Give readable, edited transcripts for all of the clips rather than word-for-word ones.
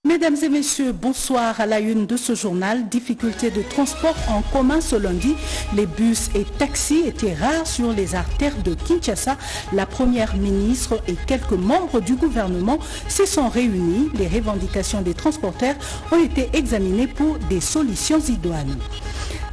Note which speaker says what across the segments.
Speaker 1: Mesdames et messieurs, bonsoir. À la une de ce journal, difficultés de transport en commun ce lundi. Les bus et taxis étaient rares sur les artères de Kinshasa. La première ministre et quelques membres du gouvernement s'y sont réunis. Les revendications des transporteurs ont été examinées pour des solutions idoines.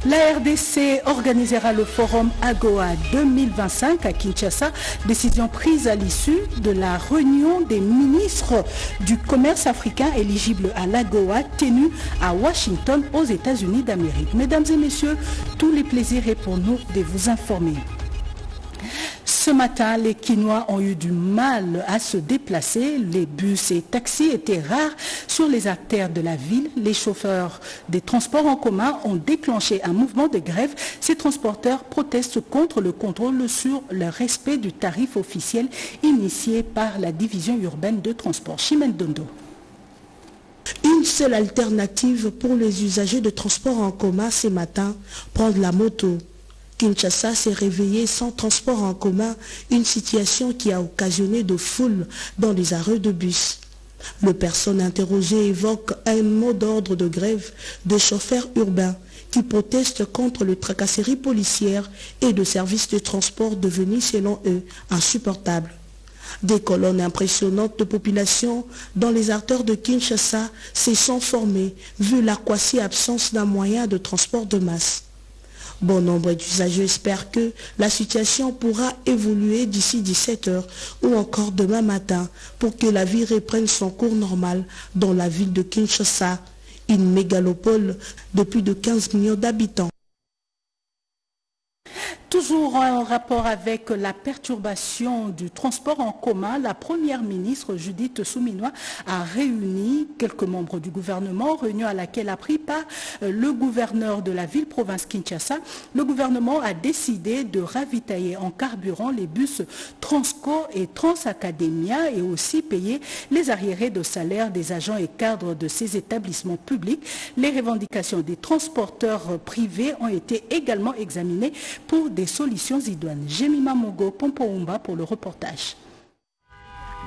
Speaker 1: La RDC organisera le forum AGOA 2025 à Kinshasa, décision prise à l'issue de la réunion des ministres du commerce africain éligibles à l'AGOA tenue à Washington aux États-Unis d'Amérique. Mesdames et messieurs, tous les plaisirs et pour nous de vous informer. Ce matin, les Kinois ont eu du mal à se déplacer. Les bus et taxis étaient rares sur les artères de la ville. Les chauffeurs des transports en commun ont déclenché un mouvement de grève. Ces transporteurs protestent contre le contrôle sur le respect du tarif officiel initié par la division urbaine de transport. Chimène Dondo.
Speaker 2: Une seule alternative pour les usagers de transport en commun ce matin, prendre la moto. Kinshasa s'est réveillé sans transport en commun, une situation qui a occasionné de foules dans les arrêts de bus. Les personnes interrogées évoquent un mot d'ordre de grève de chauffeurs urbains qui protestent contre les tracasseries policières et de services de transport devenus selon eux insupportables. Des colonnes impressionnantes de population dans les artères de Kinshasa se sont formées vu la quasi-absence d'un moyen de transport de masse. Bon nombre d'usagers espèrent que la situation pourra évoluer d'ici 17 heures ou encore demain matin pour que la vie reprenne son cours normal dans la ville de Kinshasa, une mégalopole de plus de 15 millions d'habitants.
Speaker 1: Toujours en rapport avec la perturbation du transport en commun, la première ministre Judith Suminwa a réuni quelques membres du gouvernement, réunion à laquelle a pris part le gouverneur de la ville-province Kinshasa. Le gouvernement a décidé de ravitailler en carburant les bus Transco et Transacademia et aussi payer les arriérés de salaire des agents et cadres de ces établissements publics. Les revendications des transporteurs privés ont été également examinées pour des solutions idoines. Jemima Mogo Pompoumba pour le reportage.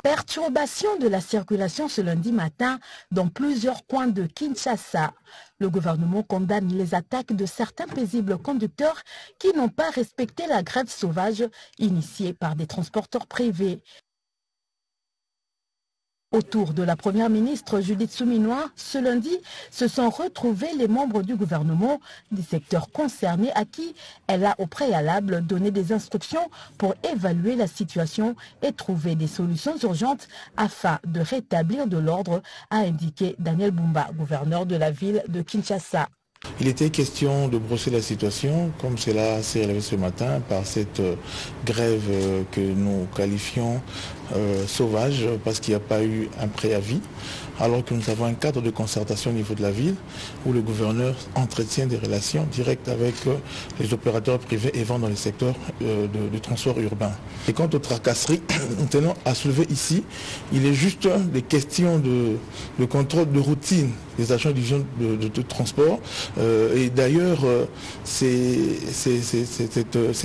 Speaker 3: Perturbation de la circulation ce lundi matin dans plusieurs coins de Kinshasa. Le gouvernement condamne les attaques de certains paisibles conducteurs qui n'ont pas respecté la grève sauvage initiée par des transporteurs privés. Autour de la première ministre Judith Suminwa, ce lundi, se sont retrouvés les membres du gouvernement des secteurs concernés à qui elle a au préalable donné des instructions pour évaluer la situation et trouver des solutions urgentes afin de rétablir de l'ordre, a indiqué Daniel Bumba, gouverneur de la ville de Kinshasa.
Speaker 4: Il était question de brosser la situation, comme cela s'est révélé ce matin, par cette grève que nous qualifions sauvage, parce qu'il n'y a pas eu un préavis, alors que nous avons un cadre de concertation au niveau de la ville, où le gouverneur entretient des relations directes avec les opérateurs privés et vendent dans les secteurs de transport urbain. Et quant aux tracasseries, nous tenons à soulever ici, il est juste des questions de contrôle de routine des agents de transport. Et d'ailleurs, cette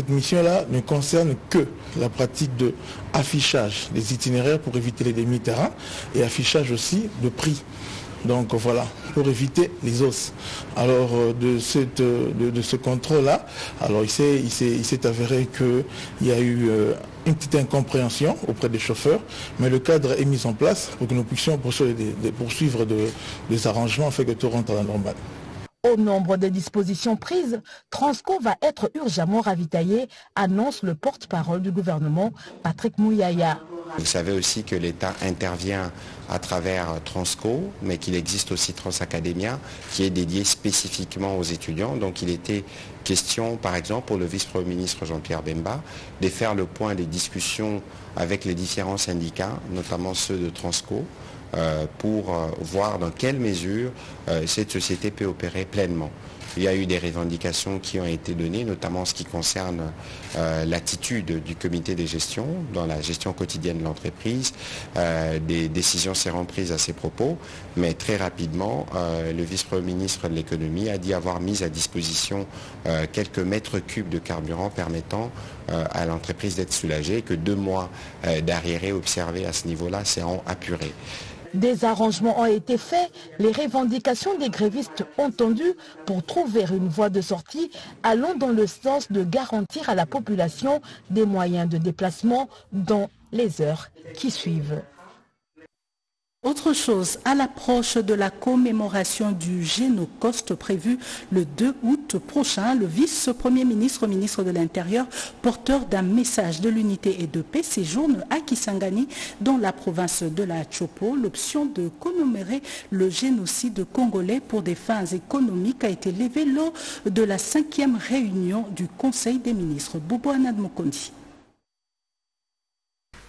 Speaker 4: mission-là ne concerne que la pratique de affichage des itinéraires pour éviter les demi-terrains et affichage aussi de prix. Donc voilà, pour éviter les os. Alors de ce contrôle-là, alors il s'est avéré qu'il y a eu une petite incompréhension auprès des chauffeurs, mais le cadre est mis en place pour que nous puissions poursuivre des arrangements afin que tout rentre à la normale.
Speaker 3: Au nombre des dispositions prises, Transco va être urgemment ravitaillé, annonce le porte-parole du gouvernement, Patrick Mouyaya.
Speaker 5: Vous savez aussi que l'État intervient à travers Transco, mais qu'il existe aussi Transacademia, qui est dédié spécifiquement aux étudiants. Donc il était question, par exemple, pour le vice-premier ministre Jean-Pierre Bemba, de faire le point des discussions avec les différents syndicats, notamment ceux de Transco, pour voir dans quelle mesure cette société peut opérer pleinement. Il y a eu des revendications qui ont été données, notamment en ce qui concerne l'attitude du comité de gestion dans la gestion quotidienne de l'entreprise. Des décisions seront prises à ces propos, mais très rapidement, le vice-premier ministre de l'économie a dit avoir mis à disposition quelques mètres cubes de carburant permettant à l'entreprise d'être soulagée, que 2 mois d'arriérés observés à ce niveau-là seront apurés.
Speaker 3: Des arrangements ont été faits, les revendications des grévistes entendues pour trouver une voie de sortie allant dans le sens de garantir à la population des moyens de déplacement dans les heures qui suivent.
Speaker 1: Autre chose, à l'approche de la commémoration du Génocoste prévue le 2 août prochain, le vice-premier ministre, ministre de l'Intérieur, porteur d'un message de l'unité et de paix, séjourne à Kisangani, dans la province de la Chopo. L'option de commémorer le génocide congolais pour des fins économiques a été levée lors de la 5e réunion du Conseil des ministres. Bobo Anad Mokondi.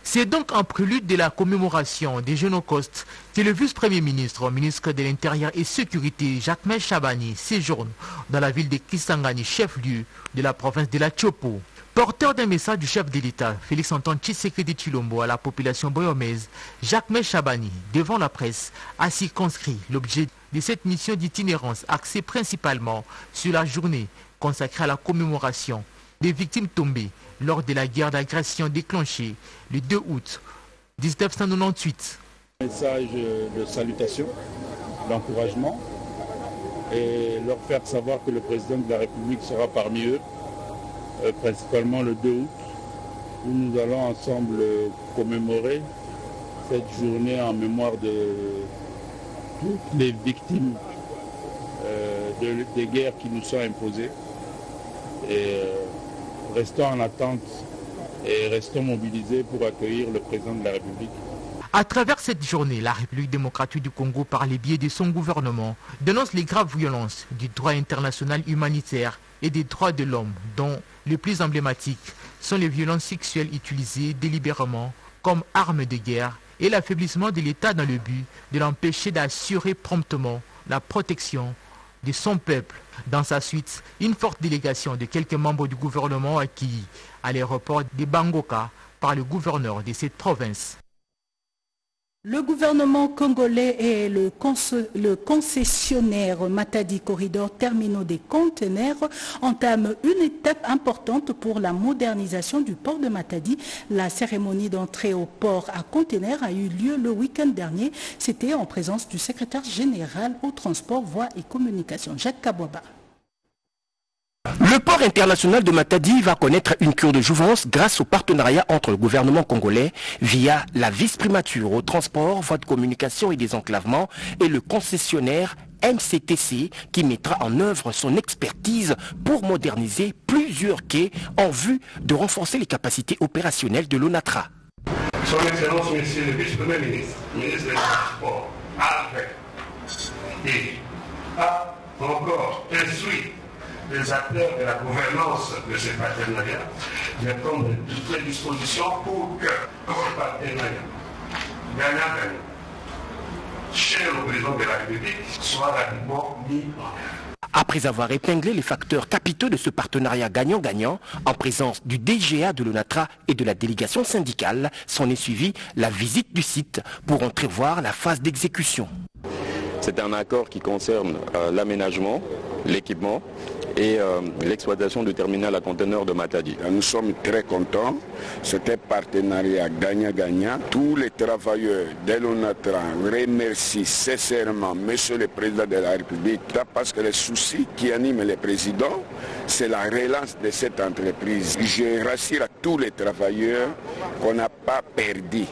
Speaker 6: C'est donc en prélude de la commémoration des Génocoste que le vice-premier ministre, ministre de l'Intérieur et Sécurité, Jacques Chabani, séjourne dans la ville de Kisangani, chef-lieu de la province de la Chopo. Porteur d'un message du chef de l'État, Félix-Antoine Tshisekedi Tshilombo, à la population boyomaise, Jacques Chabani, devant la presse, a circonscrit l'objet de cette mission d'itinérance axée principalement sur la journée consacrée à la commémoration des victimes tombées lors de la guerre d'agression déclenchée le 2 août 1998.
Speaker 7: Un message de salutation, d'encouragement et leur faire savoir que le président de la République sera parmi eux, principalement le 2 août, où nous allons ensemble commémorer cette journée en mémoire de toutes les victimes des guerres qui nous sont imposées. Et restons en attente et restons mobilisés pour accueillir le président de la République.
Speaker 6: À travers cette journée, la République démocratique du Congo, par les biais de son gouvernement, dénonce les graves violences du droit international humanitaire et des droits de l'homme, dont les plus emblématiques sont les violences sexuelles utilisées délibérément comme armes de guerre et l'affaiblissement de l'État dans le but de l'empêcher d'assurer promptement la protection de son peuple. Dans sa suite, une forte délégation de quelques membres du gouvernement accueillis à l'aéroport de Bangoka par le gouverneur de cette province.
Speaker 1: Le gouvernement congolais et le concessionnaire Matadi Corridor Terminaux des Conteneurs entament une étape importante pour la modernisation du port de Matadi. La cérémonie d'entrée au port à conteneurs a eu lieu le week-end dernier. C'était en présence du secrétaire général au transport, voies et communications, Jacques Kabouaba.
Speaker 8: Le port international de Matadi va connaître une cure de jouvence grâce au partenariat entre le gouvernement congolais via la vice-primature au transport, voies de communication et désenclavement et le concessionnaire MCTC qui mettra en œuvre son expertise pour moderniser plusieurs quais en vue de renforcer les capacités opérationnelles de l'ONATRA.
Speaker 9: Son Excellence, Monsieur le Vice-Premier ministre, ministre des Transports, a fait et a encore instruit les acteurs de la gouvernance de ce partenariat de prendre toutes les dispositions pour que ce partenariat gagnant-gagnant chez le président de la République soit rapidement mis en œuvre.
Speaker 8: Après avoir épinglé les facteurs capitaux de ce partenariat gagnant-gagnant, en présence du DGA de l'ONATRA et de la délégation syndicale, s'en est suivi la visite du site pour entrevoir la phase d'exécution.
Speaker 10: C'est un accord qui concerne l'aménagement, l'équipement et l'exploitation du terminal à conteneurs de Matadi.
Speaker 11: Nous sommes très contents. C'est un partenariat gagnant-gagnant. Tous les travailleurs de l'ONATRA remercient sincèrement Monsieur le Président de la République parce que le souci qui anime le Président, c'est la relance de cette entreprise. Je rassure à tous les travailleurs qu'on n'a pas perdu.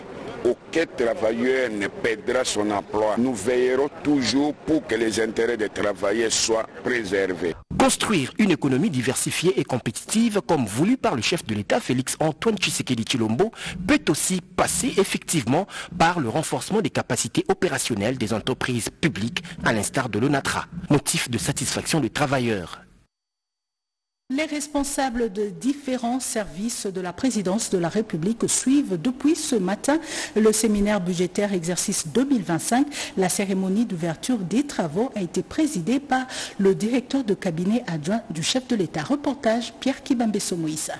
Speaker 11: Aucun travailleur ne perdra son emploi. Nous veillerons toujours pour que les intérêts des travailleurs soient préservés.
Speaker 8: Construire une économie diversifiée et compétitive, comme voulu par le chef de l'État Félix-Antoine Tshisekedi Tshilombo, peut aussi passer effectivement par le renforcement des capacités opérationnelles des entreprises publiques, à l'instar de l'ONATRA. Motif de satisfaction des travailleurs.
Speaker 1: Les responsables de différents services de la présidence de la République suivent depuis ce matin le séminaire budgétaire exercice 2025. La cérémonie d'ouverture des travaux a été présidée par le directeur de cabinet adjoint du chef de l'État. Reportage Pierre Kibambeso Moïsa.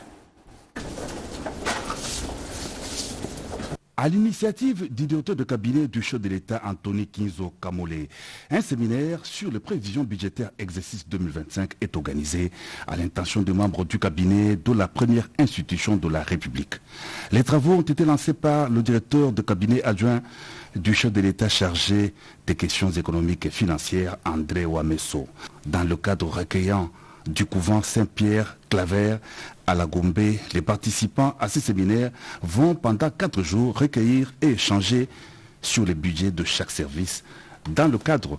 Speaker 12: À l'initiative du directeur de cabinet du chef de l'État Anthony Kinzo Kamole, un séminaire sur les prévisions budgétaires exercice 2025 est organisé à l'intention des membres du cabinet de la première institution de la République. Les travaux ont été lancés par le directeur de cabinet adjoint du chef de l'État chargé des questions économiques et financières, André Wameso, dans le cadre recueillant du couvent Saint-Pierre-Claver à la Gombe. Les participants à ce séminaire vont pendant 4 jours recueillir et échanger sur les budgets de chaque service dans le cadre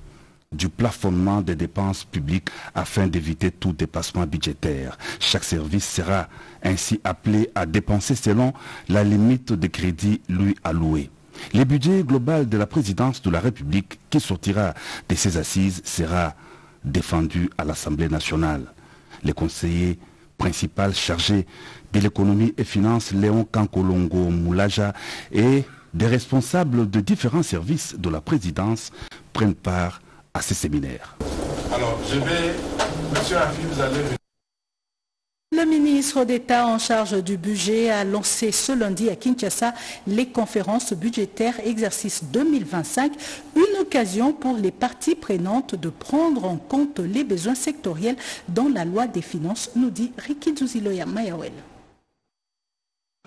Speaker 12: du plafonnement des dépenses publiques afin d'éviter tout dépassement budgétaire. Chaque service sera ainsi appelé à dépenser selon la limite de crédit lui allouée. Le budget global de la présidence de la République qui sortira de ces assises sera défendu à l'Assemblée nationale. Le conseiller principal chargé de l'économie et finances, Léon Kankolongo Moulaja, et des responsables de différents services de la présidence prennent part à ces séminaires.
Speaker 9: Alors, monsieur Afi, vous allez venir.
Speaker 1: Le ministre d'État en charge du budget a lancé ce lundi à Kinshasa les conférences budgétaires exercice 2025, une occasion pour les parties prenantes de prendre en compte les besoins sectoriels dans la loi des finances, nous dit Riki Zuziloya Mayawel.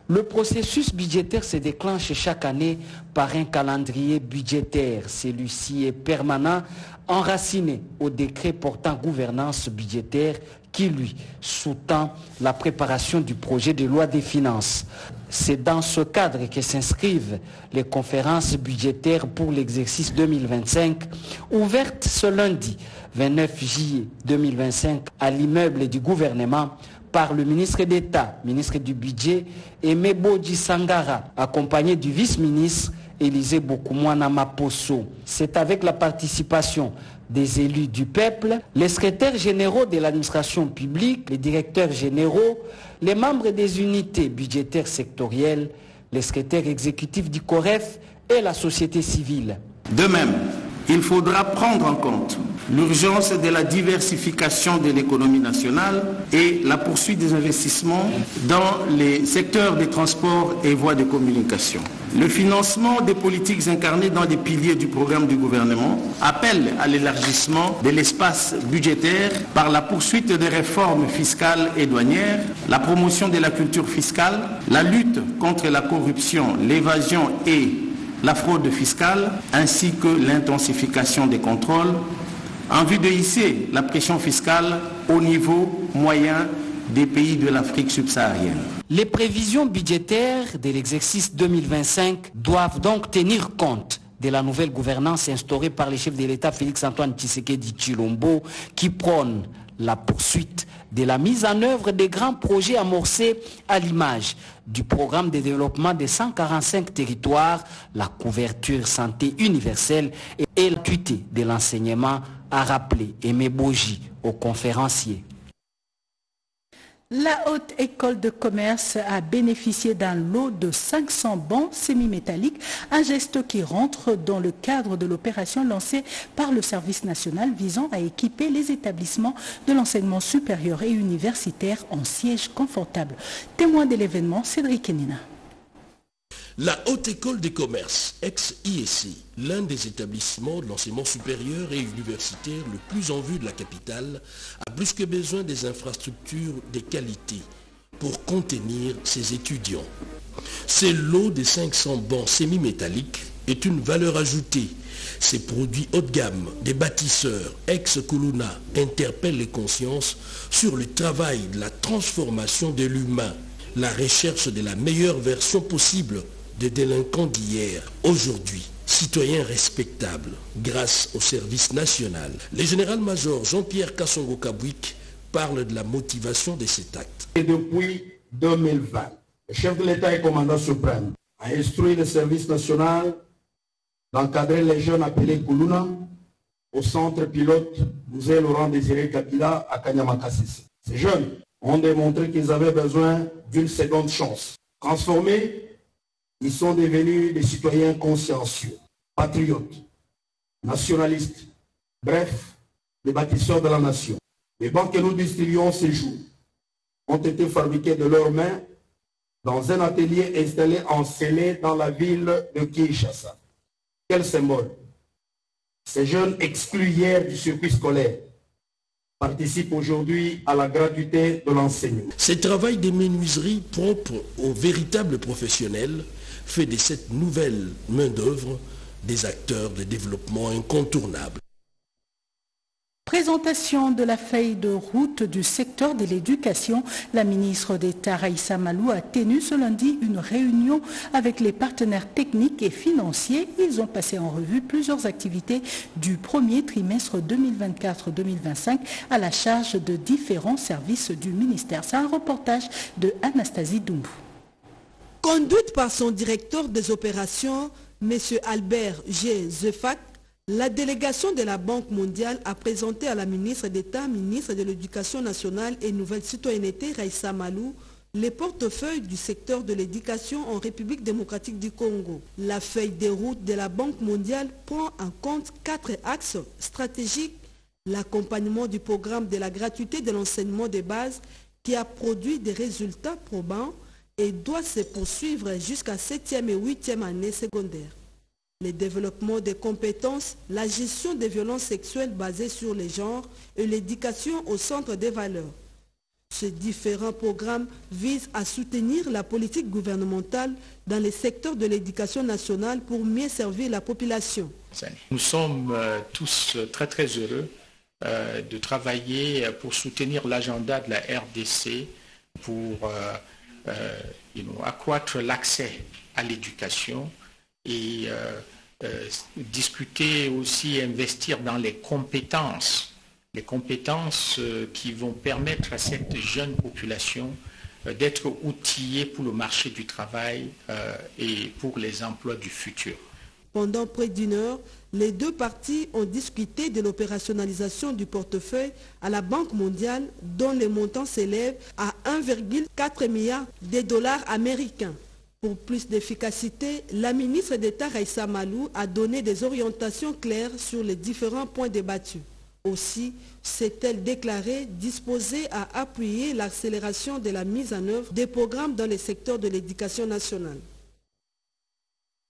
Speaker 13: Le processus budgétaire se déclenche chaque année par un calendrier budgétaire. Celui-ci est permanent, enraciné au décret portant gouvernance budgétaire qui, lui, sous-tend la préparation du projet de loi des finances. C'est dans ce cadre que s'inscrivent les conférences budgétaires pour l'exercice 2025, ouvertes ce lundi 29 juillet 2025 à l'immeuble du gouvernement par le ministre d'État, ministre du Budget, Aimé Bodji Sangara, accompagné du vice-ministre Élisée Bokoumouana Maposo. C'est avec la participation des élus du peuple, les secrétaires généraux de l'administration publique, les directeurs généraux, les membres des unités budgétaires sectorielles, les secrétaires exécutifs du COREF et la société civile.
Speaker 14: De même, il faudra prendre en compte l'urgence de la diversification de l'économie nationale et la poursuite des investissements dans les secteurs des transports et voies de communication. Le financement des politiques incarnées dans les piliers du programme du gouvernement appelle à l'élargissement de l'espace budgétaire par la poursuite des réformes fiscales et douanières, la promotion de la culture fiscale, la lutte contre la corruption, l'évasion et la fraude fiscale, ainsi que l'intensification des contrôles, en vue de hisser la pression fiscale au niveau moyen des pays de l'Afrique subsaharienne.
Speaker 13: Les prévisions budgétaires de l'exercice 2025 doivent donc tenir compte de la nouvelle gouvernance instaurée par le chef de l'État Félix-Antoine Tshisekedi Tshilombo, qui prône la poursuite de la mise en œuvre des grands projets amorcés à l'image du programme de développement des 145 territoires, la couverture santé universelle et l'acuité de l'enseignement, a rappelé Aimé Bodji aux conférenciers.
Speaker 1: La Haute École de Commerce a bénéficié d'un lot de 500 bancs semi-métalliques, un geste qui rentre dans le cadre de l'opération lancée par le service national visant à équiper les établissements de l'enseignement supérieur et universitaire en sièges confortables. Témoin de l'événement, Cédric Kenina.
Speaker 15: La Haute École de Commerce, ex-IEC, l'un des établissements de l'enseignement supérieur et universitaire le plus en vue de la capitale, a plus que besoin des infrastructures de qualité pour contenir ses étudiants. Ce lot de 500 bancs semi-métalliques est une valeur ajoutée. Ces produits haut de gamme des bâtisseurs ex-Kuluna interpellent les consciences sur le travail de la transformation de l'humain, la recherche de la meilleure version possible des délinquants d'hier, aujourd'hui, citoyens respectables, grâce au service national. Le général-major Jean-Pierre Kassongo Kabouik parle de la motivation de cet acte.
Speaker 16: Et depuis 2020, le chef de l'État et commandant suprême a instruit le service national d'encadrer les jeunes appelés Kuluna au centre pilote Musée Laurent Désiré Kabila à Kanyamakasisi. Ces jeunes ont démontré qu'ils avaient besoin d'une seconde chance. Transformés, ils sont devenus des citoyens consciencieux, patriotes, nationalistes, bref, des bâtisseurs de la nation. Les bancs que nous distribuons ces jours ont été fabriqués de leurs mains dans un atelier installé en Séné dans la ville de Kinshasa. Quel symbole! Ces jeunes exclus hier du circuit scolaire participent aujourd'hui à la gratuité de l'enseignement.
Speaker 15: Ce travail des menuiseries propre aux véritables professionnels fait de cette nouvelle main-d'œuvre des acteurs de développement incontournables.
Speaker 1: Présentation de la feuille de route du secteur de l'éducation. La ministre d'État Raissa Malou a tenu ce lundi une réunion avec les partenaires techniques et financiers. Ils ont passé en revue plusieurs activités du premier trimestre 2024-2025 à la charge de différents services du ministère. C'est un reportage de Anastasie Doumbou.
Speaker 17: Conduite par son directeur des opérations, M. Albert G. Zefak, la délégation de la Banque mondiale a présenté à la ministre d'État, ministre de l'Éducation nationale et Nouvelle Citoyenneté, Raissa Malou, les portefeuilles du secteur de l'éducation en République démocratique du Congo. La feuille de route de la Banque mondiale prend en compte 4 axes stratégiques: l'accompagnement du programme de la gratuité de l'enseignement de base qui a produit des résultats probants et doit se poursuivre jusqu'à 7e et 8e année secondaire. Le développement des compétences, la gestion des violences sexuelles basées sur les genres et l'éducation au centre des valeurs. Ces différents programmes visent à soutenir la politique gouvernementale dans les secteurs de l'éducation nationale pour mieux servir la population.
Speaker 18: Nous sommes tous très heureux de travailler pour soutenir l'agenda de la RDC pour accroître l'accès à l'éducation et discuter aussi et investir dans les compétences qui vont permettre à cette jeune population d'être outillée pour le marché du travail et pour les emplois du futur.
Speaker 17: Pendant près d'1 heure, les deux parties ont discuté de l'opérationnalisation du portefeuille à la Banque mondiale dont les montants s'élèvent à 1,4 milliard de dollars américains. Pour plus d'efficacité, la ministre d'État Raissa Malou a donné des orientations claires sur les différents points débattus. Aussi, s'est-elle déclarée disposée à appuyer l'accélération de la mise en œuvre des programmes dans les secteurs de l'éducation nationale.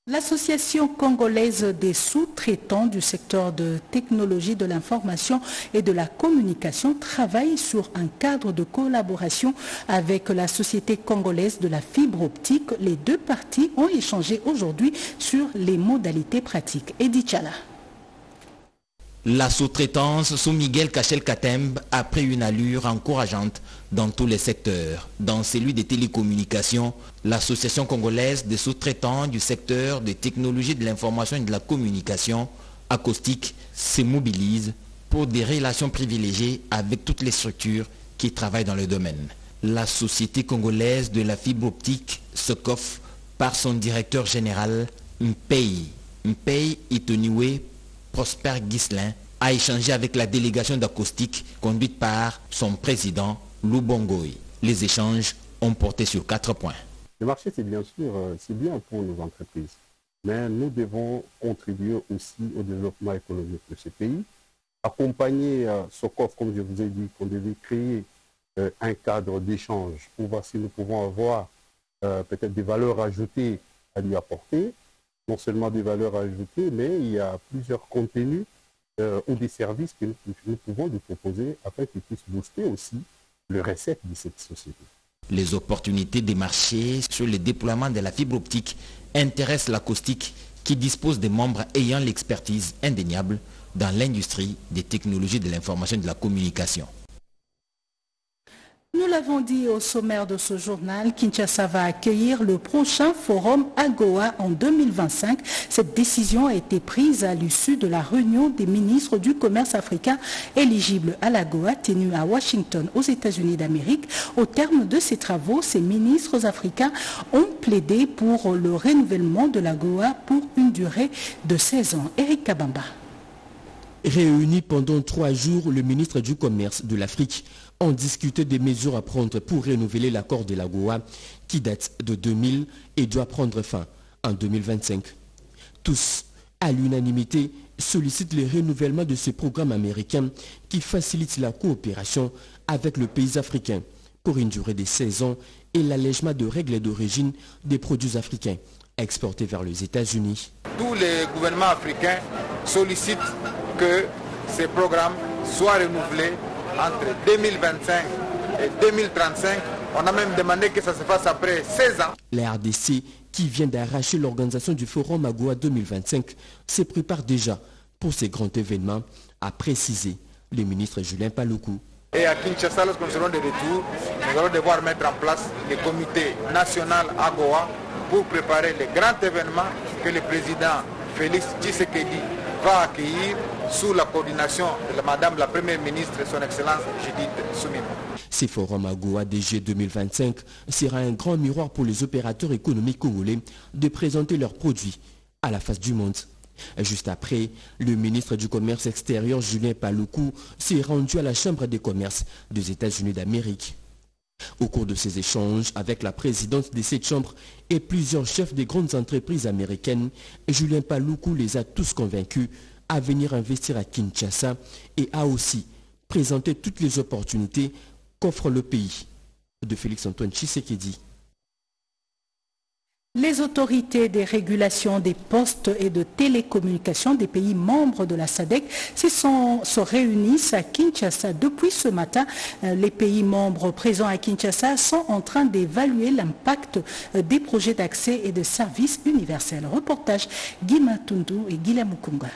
Speaker 1: L'Association congolaise des sous-traitants du secteur de technologie de l'information et de la communication travaille sur un cadre de collaboration avec la société congolaise de la fibre optique. Les deux parties ont échangé aujourd'hui sur les modalités pratiques. Edith Chala.
Speaker 19: La sous-traitance sous Miguel Kachel-Katembe a pris une allure encourageante dans tous les secteurs. Dans celui des télécommunications, l'Association congolaise des sous-traitants du secteur des technologies de l'information et de la communication, Acoustique, se mobilise pour des relations privilégiées avec toutes les structures qui travaillent dans le domaine. La Société congolaise de la fibre optique, SOCOF, par son directeur général, Mpei Itoniwe Prosper Ghislain, a échangé avec la délégation d'Acoustique conduite par son président Lubongoy. Les échanges ont porté sur 4 points.
Speaker 20: Le marché, c'est bien sûr, c'est bien pour nos entreprises, mais nous devons contribuer aussi au développement économique de ce pays, accompagner SOCOF, comme je vous ai dit, qu'on devait créer un cadre d'échange pour voir si nous pouvons avoir peut-être des valeurs ajoutées à lui apporter. Non seulement des valeurs ajoutées, mais il y a plusieurs contenus ou des services que nous pouvons lui proposer afin qu'il puisse booster aussi le recette de cette société.
Speaker 19: Les opportunités des marchés sur le déploiement de la fibre optique intéressent l'Acoustique qui dispose de membres ayant l'expertise indéniable dans l'industrie des technologies de l'information et de la communication.
Speaker 1: Nous l'avons dit au sommaire de ce journal, Kinshasa va accueillir le prochain forum AGOA en 2025. Cette décision a été prise à l'issue de la réunion des ministres du commerce africain éligibles à l'AGOA tenue à Washington aux États-Unis d'Amérique. Au terme de ces travaux, ces ministres africains ont plaidé pour le renouvellement de l'AGOA pour une durée de 16 ans. Eric Kabamba.
Speaker 21: Réunis pendant 3 jours, le ministre du Commerce de l'Afrique ont discuté des mesures à prendre pour renouveler l'accord de l'AGOA qui date de 2000 et doit prendre fin en 2025. Tous, à l'unanimité, sollicitent le renouvellement de ce programme américain qui facilite la coopération avec le pays africain pour une durée de 16 ans et l'allègement de règles d'origine des produits africains exportés vers les États-Unis.
Speaker 2: Tous les gouvernements africains sollicitent que ces programmes soient renouvelés entre 2025 et 2035. On a même demandé que ça se fasse après 16 ans.
Speaker 21: La RDC, qui vient d'arracher l'organisation du Forum AGOA 2025, se prépare déjà pour ces grands événements, a précisé le ministre Julien Paluku.
Speaker 2: Et à Kinshasa, lorsque nous serons de retour, nous allons devoir mettre en place le comité national AGOA pour préparer les grands événements que le président Félix Tshisekedi va accueillir sous la coordination de Madame la Première ministre, son Excellence Judith Suminwa.
Speaker 21: Ce forum AGOA DG 2025 sera un grand miroir pour les opérateurs économiques congolais de présenter leurs produits à la face du monde. Juste après, le ministre du Commerce extérieur Julien Paluku s'est rendu à la Chambre des commerces des États-Unis d'Amérique. Au cours de ces échanges avec la présidente de cette chambre et plusieurs chefs des grandes entreprises américaines, Julien Paluku les a tous convaincus à venir investir à Kinshasa et a aussi présenté toutes les opportunités qu'offre le pays. De Félix-Antoine Tshisekedi.
Speaker 1: Les autorités des régulations des postes et de télécommunications des pays membres de la SADC se réunissent à Kinshasa. Depuis ce matin, les pays membres présents à Kinshasa sont en train d'évaluer l'impact des projets d'accès et de services universels. Reportage Guy Matundu et Guilhem Mukunga.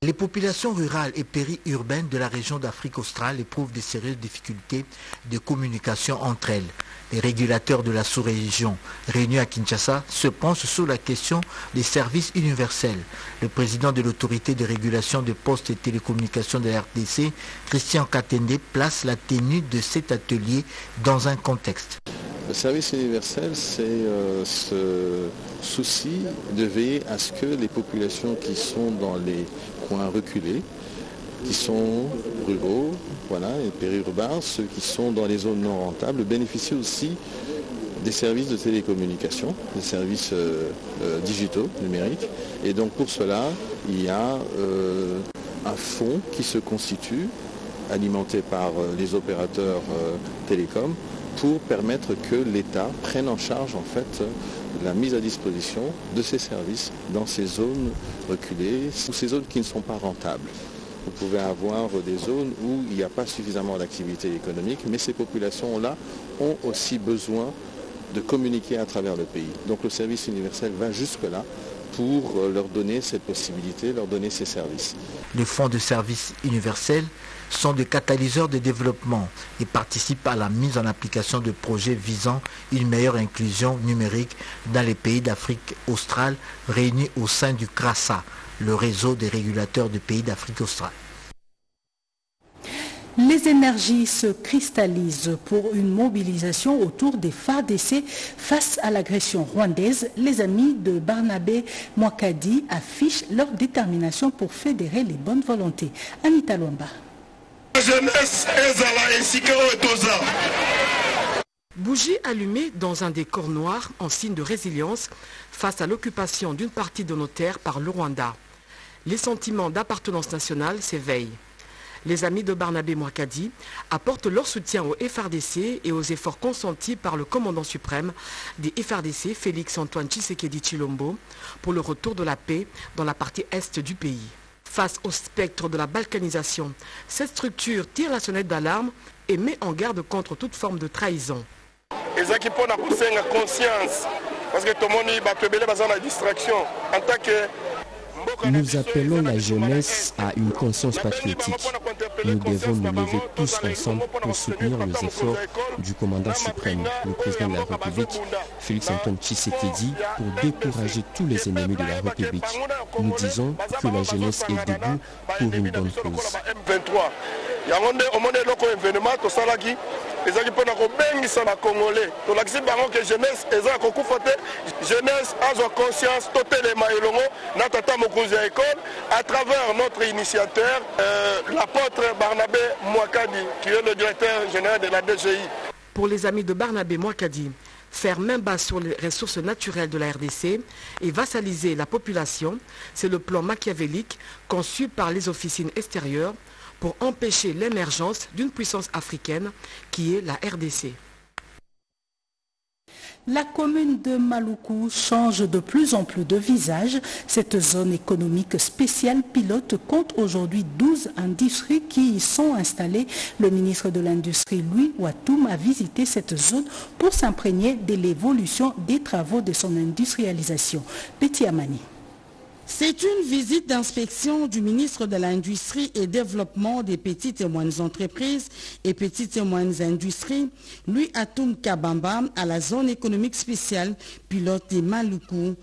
Speaker 6: Les populations rurales et périurbaines de la région d'Afrique australe éprouvent de sérieuses difficultés de communication entre elles. Les régulateurs de la sous-région réunis à Kinshasa se penchent sur la question des services universels. Le président de l'autorité de régulation des postes et télécommunications de la RDC, Christian Katende, place la tenue de cet atelier dans un contexte.
Speaker 22: Le service universel, c'est ce souci de veiller à ce que les populations qui sont dans les coins reculés, qui sont ruraux, et périurbains, ceux qui sont dans les zones non rentables, bénéficient aussi des services de télécommunication, des services digitaux, numériques. Et donc pour cela, il y a un fonds qui se constitue, alimenté par les opérateurs télécoms, pour permettre que l'État prenne en charge en fait la mise à disposition de ces services dans ces zones reculées ou ces zones qui ne sont pas rentables. Vous pouvez avoir des zones où il n'y a pas suffisamment d'activité économique, mais ces populations-là ont aussi besoin de communiquer à travers le pays. Donc le service universel va jusque-là pour leur donner cette possibilité, leur donner ces services.
Speaker 6: Les fonds de services universels sont des catalyseurs de développement et participent à la mise en application de projets visant une meilleure inclusion numérique dans les pays d'Afrique australe réunis au sein du CRASA, le réseau des régulateurs des pays d'Afrique australe.
Speaker 1: Les énergies se cristallisent pour une mobilisation autour des FARDC face à l'agression rwandaise. Les amis de Barnabé Mwakadi affichent leur détermination pour fédérer les bonnes volontés. Anita Luamba.
Speaker 23: Bougies allumées dans un décor noir en signe de résilience face à l'occupation d'une partie de nos terres par le Rwanda. Les sentiments d'appartenance nationale s'éveillent. Les amis de Barnabé Mwakadi apportent leur soutien au FRDC et aux efforts consentis par le commandant suprême des FRDC, Félix-Antoine Tshisekedi Tshilombo, pour le retour de la paix dans la partie est du pays. Face au spectre de la balkanisation, cette structure tire la sonnette d'alarme et met en garde contre toute forme de trahison.
Speaker 21: Nous appelons la jeunesse à une conscience patriotique. Nous devons nous lever tous ensemble pour soutenir les efforts du commandant suprême, le président de la République, Félix-Antoine Tshisekedi, pour décourager tous les ennemis de la République. Nous disons que la jeunesse est debout pour une bonne cause.
Speaker 24: ezaki mpona kobengisa bakongolais tolakisi bango ke jeunesse eza kokufa te jeunesse azwa conscience totelema elongo na tata mokonzi ya école à travers notre initiateur l'apôtre Barnabé Mwakadi qui est le directeur général de la DGI.
Speaker 23: Pour les amis de Barnabé Mwakadi, faire main basse sur les ressources naturelles de la RDC et vassaliser la population, c'est le plan machiavélique conçu par les officines extérieures pour empêcher l'émergence d'une puissance africaine qui est la RDC.
Speaker 1: La commune de Maluku change de plus en plus de visage. Cette zone économique spéciale pilote compte aujourd'hui 12 industries qui y sont installées. Le ministre de l'Industrie, Louis Watoum, a visité cette zone pour s'imprégner de l'évolution des travaux de son industrialisation. Petit Amani.
Speaker 3: C'est une visite d'inspection du ministre de l'Industrie et Développement des petites et moyennes entreprises et petites et moyennes industries, Louis Watoum Kabamba, à la zone économique spéciale pilote des Maluku.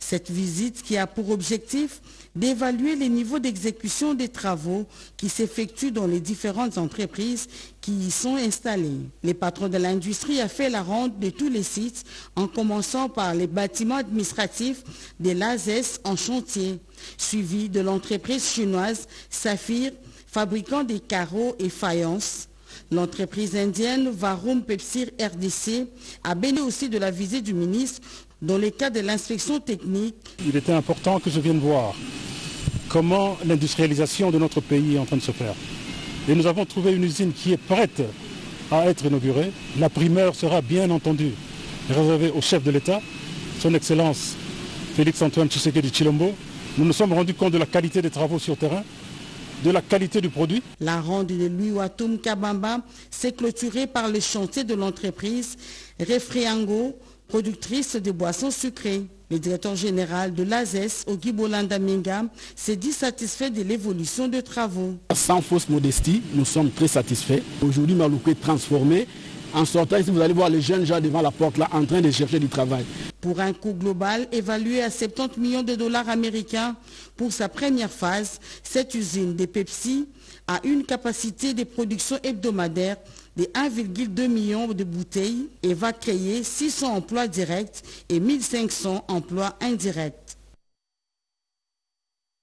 Speaker 3: Cette visite qui a pour objectif d'évaluer les niveaux d'exécution des travaux qui s'effectuent dans les différentes entreprises qui y sont installées. Les patrons de l'industrie ont fait la ronde de tous les sites en commençant par les bâtiments administratifs de l'ASES en chantier, suivi de l'entreprise chinoise Saphir, fabricant des carreaux et faïences. L'entreprise indienne Varum Pepsir RDC a bénéficié aussi de la visite du ministre dans le cadre de l'inspection technique.
Speaker 4: Il était important que je vienne voir comment l'industrialisation de notre pays est en train de se faire. Et nous avons trouvé une usine qui est prête à être inaugurée. La primeur sera bien entendu réservée au chef de l'État, son Excellence Félix-Antoine Tshisekedi Tshilombo. Nous nous sommes rendus compte de la qualité des travaux sur terrain, de la qualité du produit.
Speaker 3: La ronde de Louis Watoum Kabamba s'est clôturée par le chantier de l'entreprise Refriango, productrice de boissons sucrées. Le directeur général de l'ASES, Ogi Bolanda Minga, s'est dit satisfait de l'évolution des travaux.
Speaker 5: Sans fausse modestie, nous sommes très satisfaits. Aujourd'hui, Maluku est transformé. En sortant ici, vous allez voir les jeunes gens devant la porte là en train de chercher du travail.
Speaker 3: Pour un coût global évalué à 70 millions de dollars américains pour sa première phase, cette usine de Pepsi a une capacité de production hebdomadaire de 1,2 million de bouteilles et va créer 600 emplois directs et 1500 emplois indirects.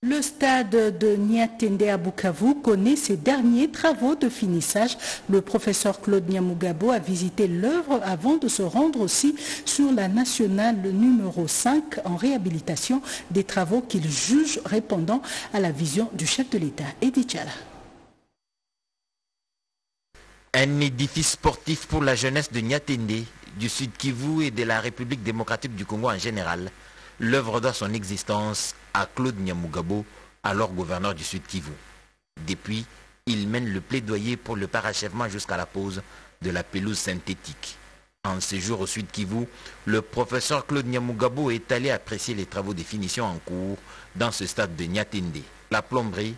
Speaker 1: Le stade de Niatende à Bukavu connaît ses derniers travaux de finissage. Le professeur Claude Nyamugabo a visité l'œuvre avant de se rendre aussi sur la nationale numéro 5 en réhabilitation, des travaux qu'il juge répondant à la vision du chef de l'État, Edi Tchala.
Speaker 7: Un édifice sportif pour la jeunesse de Niatende, du Sud Kivu et de la République démocratique du Congo en général. L'œuvre doit son existence à Claude Nyamugabo, alors gouverneur du Sud Kivu. Depuis, il mène le plaidoyer pour le parachèvement jusqu'à la pose de la pelouse synthétique. En séjour au Sud Kivu, le professeur Claude Nyamugabo est allé apprécier les travaux de finition en cours dans ce stade de Niatende. La plomberie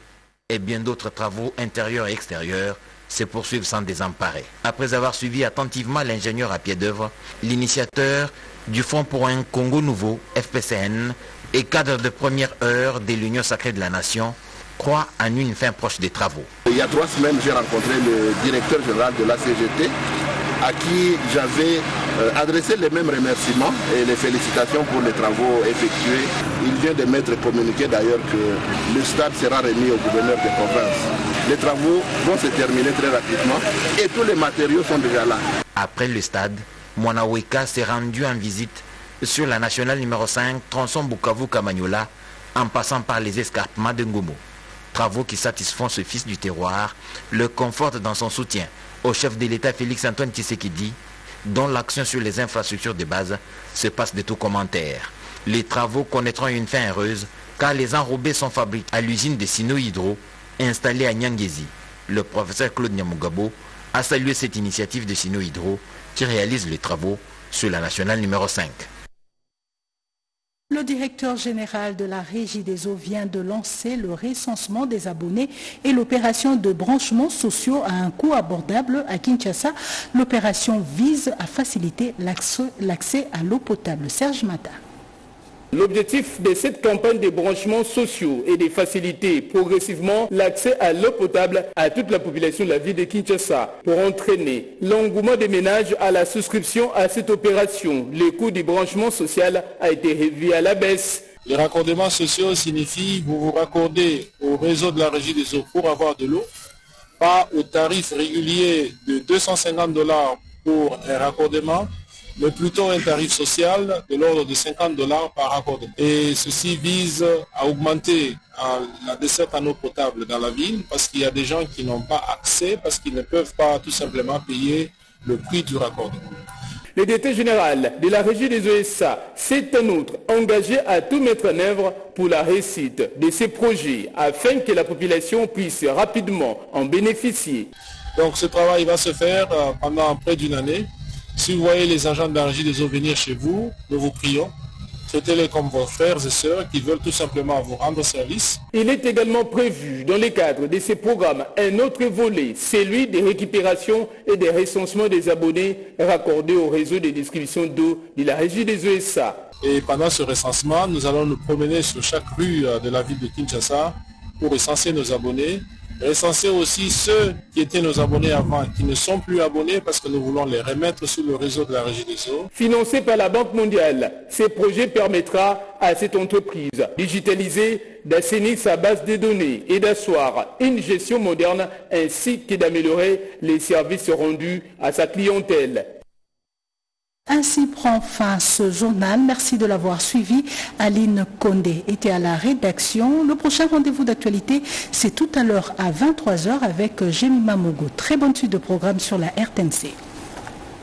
Speaker 7: et bien d'autres travaux intérieurs et extérieurs se poursuivent sans désemparer. Après avoir suivi attentivement l'ingénieur à pied d'œuvre, l'initiateur du Fonds pour un Congo nouveau, FPCN, et cadre de première heure de l'Union sacrée de la Nation, croit en une fin proche des travaux.
Speaker 25: Il y a 3 semaines, j'ai rencontré le directeur général de la CGT, à qui j'avais adressé les mêmes remerciements et les félicitations pour les travaux effectués. Il vient de m'être communiqué d'ailleurs que le stade sera remis au gouverneur de province. Les travaux vont se terminer très rapidement et tous les matériaux sont déjà là.
Speaker 7: Après le stade, Mwanaweka s'est rendu en visite sur la nationale numéro 5, tronçon Bukavu-Kamanyola, en passant par les escarpements de Ngomo. Travaux qui satisfont ce fils du terroir, le confortent dans son soutien au chef de l'État Félix-Antoine Tshisekedi, dont l'action sur les infrastructures de base se passe de tout commentaire. Les travaux connaîtront une fin heureuse car les enrobés sont fabriqués à l'usine de Sino Hydro installée à Nyangezi. Le professeur Claude Nyamugabo a salué cette initiative de Sino Hydro qui réalise les travaux sur la nationale numéro 5.
Speaker 1: Le directeur général de la Régie des eaux vient de lancer le recensement des abonnés et l'opération de branchements sociaux à un coût abordable à Kinshasa. L'opération vise à faciliter l'accès à l'eau potable. Serge Mata.
Speaker 26: L'objectif de cette campagne de branchements sociaux est de faciliter progressivement l'accès à l'eau potable à toute la population de la ville de Kinshasa. Pour entraîner l'engouement des ménages à la souscription à cette opération, le coût du branchement social a été revu à la baisse.
Speaker 27: Les raccordements sociaux signifient que vous vous raccordez au réseau de la Régie des eaux pour avoir de l'eau, pas au tarif régulier de $250 pour un raccordement, mais plutôt un tarif social de l'ordre de $50 par raccordement. Et ceci vise à augmenter la desserte en eau potable dans la ville parce qu'il y a des gens qui n'ont pas accès, parce qu'ils ne peuvent pas tout simplement payer le prix du raccordement.
Speaker 26: Le directeur général de la régie des ESA s'est en outre engagé à tout mettre en œuvre pour la réussite de ces projets afin que la population puisse rapidement en bénéficier.
Speaker 27: Donc ce travail va se faire pendant près d'une année. Si vous voyez les agents de la régie des eaux venir chez vous, nous vous prions. Traitez-les comme vos frères et sœurs qui veulent tout simplement vous rendre service.
Speaker 26: Il est également prévu dans le cadre de ces programmes un autre volet, celui de récupération et de recensement des abonnés raccordés au réseau de distribution d'eau de la régie des ESA.
Speaker 27: Et pendant ce recensement, nous allons nous promener sur chaque rue de la ville de Kinshasa pour recenser nos abonnés. Recenser aussi ceux qui étaient nos abonnés avant, qui ne sont plus abonnés parce que nous voulons les remettre sur le réseau de la régie des eaux.
Speaker 26: Financé par la Banque mondiale, ce projet permettra à cette entreprise digitalisée d'assainir sa base de données et d'asseoir une gestion moderne ainsi que d'améliorer les services rendus à sa clientèle.
Speaker 1: Ainsi prend fin ce journal. Merci de l'avoir suivi. Aline Condé était à la rédaction. Le prochain rendez-vous d'actualité, c'est tout à l'heure à 23h avec Jemima Mogo. Très bonne suite de programme sur la RTNC.